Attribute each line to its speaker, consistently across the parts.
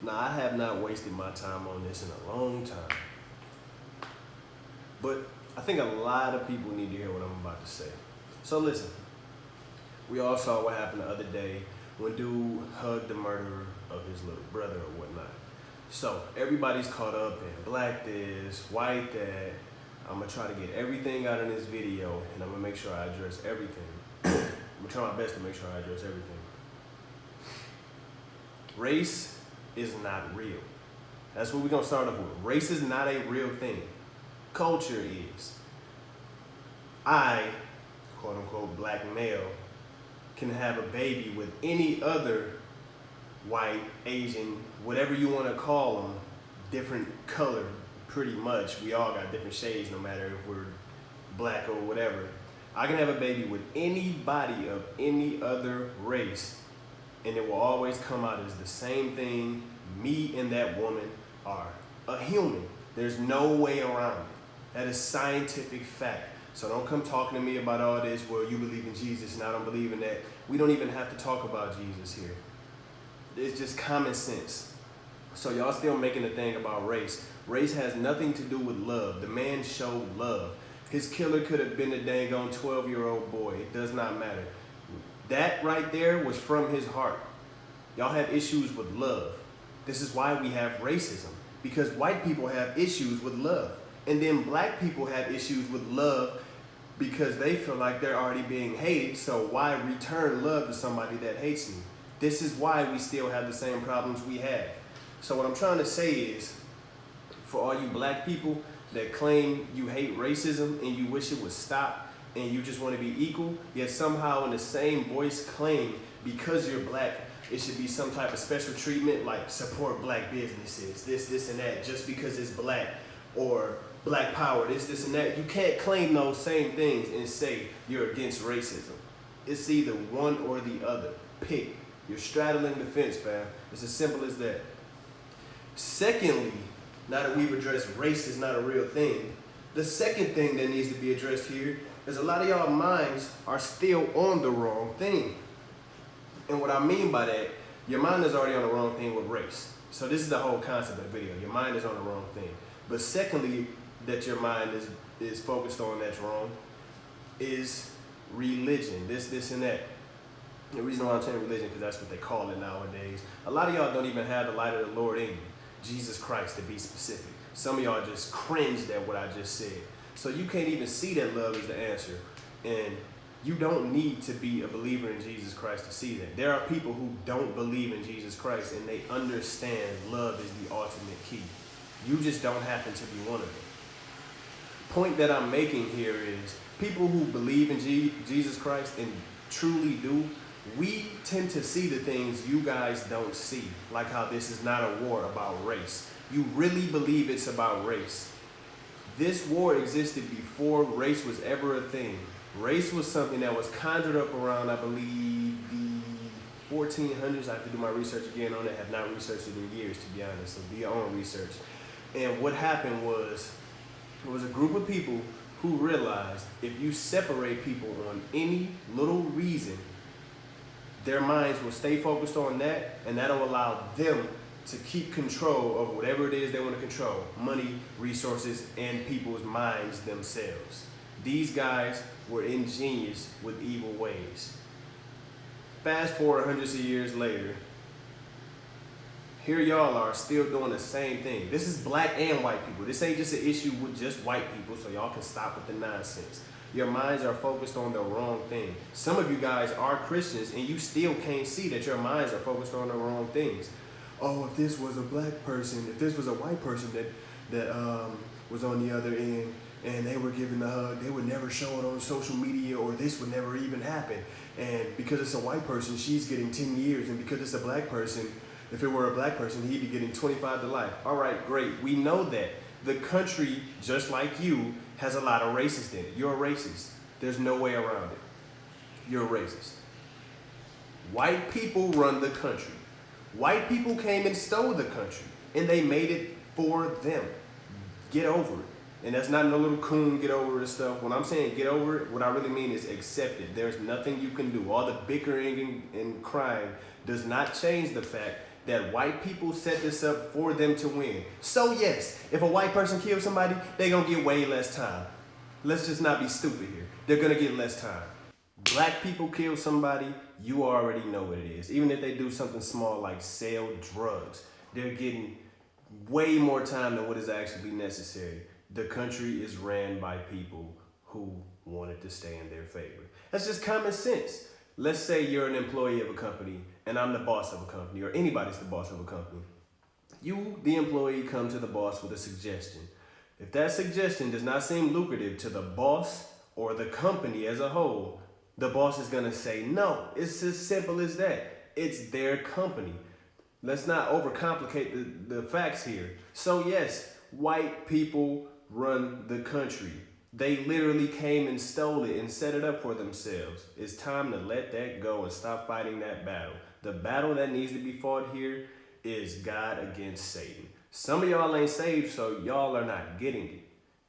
Speaker 1: Now, I have not wasted my time on this in a long time. But I think a lot of people need to hear what I'm about to say. So listen, we all saw what happened the other day when dude hugged the murderer of his little brother or whatnot. So everybody's caught up in black this, white that. I'm gonna try to get everything out of this video, and I'm gonna make sure I address everything. I'm gonna try my best to make sure I address everything. Race is not real. That's what we're gonna start off with. Race is not a real thing. Culture is. I, quote unquote, black male, can have a baby with any other white, Asian, whatever you want to call them, different color, pretty much. We all got different shades no matter if we're black or whatever. I can have a baby with anybody of any other race, and it will always come out as the same thing. Me and that woman are a human. There's no way around it. That is scientific fact. So don't come talking to me about all this, well, you believe in Jesus and I don't believe in that. We don't even have to talk about Jesus here. It's just common sense. So y'all still making a thing about race. Race has nothing to do with love. The man showed love. His killer could have been a dang on 12-year-old boy. It does not matter. That right there was from his heart. Y'all have issues with love. This is why we have racism. Because white people have issues with love. And then black people have issues with love because they feel like they're already being hated. So why return love to somebody that hates me? This is why we still have the same problems we have. So what I'm trying to say is, for all you black people that claim you hate racism and you wish it would stop and you just want to be equal, yet somehow in the same voice claim because you're black, it should be some type of special treatment like support black businesses, this and that, just because it's black, or black power, this and that. You can't claim those same things and say you're against racism. It's either one or the other. Pick. You're straddling the fence, fam. It's as simple as that. Secondly, now that we've addressed race is not a real thing, the second thing that needs to be addressed here is a lot of y'all minds are still on the wrong thing. And what I mean by that, your mind is already on the wrong thing with race. So this is the whole concept of the video. Your mind is on the wrong thing. But secondly, that your mind is focused on that's wrong is religion, this and that. The reason why I'm saying religion, because that's what they call it nowadays. A lot of y'all don't even have the light of the Lord in you. Jesus Christ, to be specific. Some of y'all just cringed at what I just said. So you can't even see that love is the answer. And you don't need to be a believer in Jesus Christ to see that. There are people who don't believe in Jesus Christ and they understand love is the ultimate key. You just don't happen to be one of them. Point that I'm making here is people who believe in Jesus Christ and truly do, we tend to see the things you guys don't see, like how this is not a war about race. You really believe it's about race. This war existed before race was ever a thing. Race was something that was conjured up around, I believe, the 1400s. I have to do my research again on it. I have not researched it in years, to be honest, so do your own research. And what happened was, there was a group of people who realized if you separate people on any little reason, their minds will stay focused on that, and that'll allow them to keep control of whatever it is they want to control. Money, resources, and people's minds themselves. These guys were ingenious with evil ways. Fast forward hundreds of years later, here y'all are still doing the same thing. This is black and white people. This ain't just an issue with just white people, so y'all can stop with the nonsense. Your minds are focused on the wrong thing. Some of you guys are Christians and you still can't see that your minds are focused on the wrong things. Oh, if this was a black person, if this was a white person that was on the other end and they were giving the hug, they would never show it on social media, or this would never even happen. And because it's a white person, she's getting 10 years. And because it's a black person, if it were a black person, he'd be getting 25 to life. All right, great. We know that. The country, just like you, has a lot of racists in it. You're a racist. There's no way around it. You're a racist. White people run the country. White people came and stole the country, and they made it for them. Get over it. And that's not no little coon get over it stuff. When I'm saying get over it, what I really mean is accept it. There's nothing you can do. All the bickering and crying does not change the fact that white people set this up for them to win. So yes, if a white person kills somebody, they're gonna get way less time. Let's just not be stupid here. They're gonna get less time. Black people kill somebody, you already know what it is. Even if they do something small like sell drugs, they're getting way more time than what is actually necessary. The country is ran by people who want it to stay in their favor. That's just common sense. Let's say you're an employee of a company and I'm the boss of a company, or anybody's the boss of a company. You, the employee, come to the boss with a suggestion. If that suggestion does not seem lucrative to the boss or the company as a whole, the boss is gonna say no. It's as simple as that. It's their company. Let's not overcomplicate the facts here. So yes, white people run the country. They literally came and stole it and set it up for themselves. It's time to let that go and stop fighting that battle. The battle that needs to be fought here is God against Satan. Some of y'all ain't saved, so y'all are not getting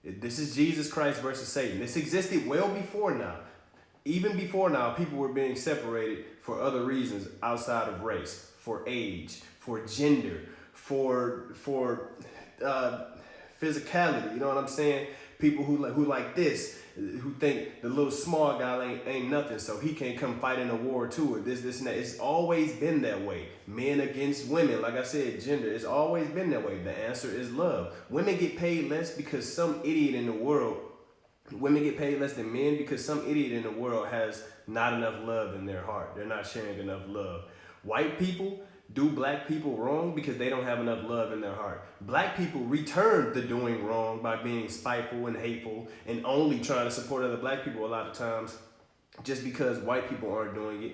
Speaker 1: it. This is Jesus Christ versus Satan. This existed well before now. Even before now, people were being separated for other reasons outside of race, for age, for gender, for physicality. You know what I'm saying? People who like this, who think the little small guy ain't nothing, so he can't come fight in a war too, or this and that. It's always been that way. Men against women, like I said, gender. It's always been that way. The answer is love. Women get paid less because some idiot in the world. Women get paid less than men because some idiot in the world has not enough love in their heart. They're not sharing enough love. White people do black people wrong because they don't have enough love in their heart. Black people return the doing wrong by being spiteful and hateful and only trying to support other black people a lot of times just because white people aren't doing it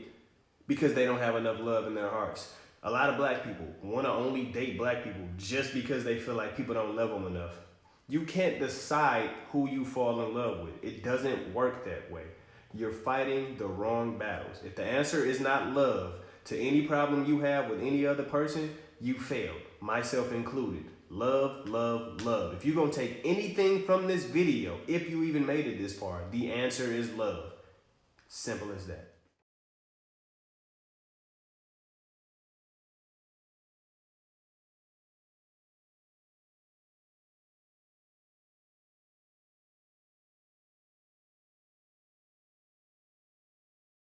Speaker 1: because they don't have enough love in their hearts. A lot of black people want to only date black people just because they feel like people don't love them enough. You can't decide who you fall in love with. It doesn't work that way. You're fighting the wrong battles. If the answer is not love to any problem you have with any other person, you failed, myself included. Love, love, love. If you're going to take anything from this video, if you even made it this far, the answer is love. Simple as that.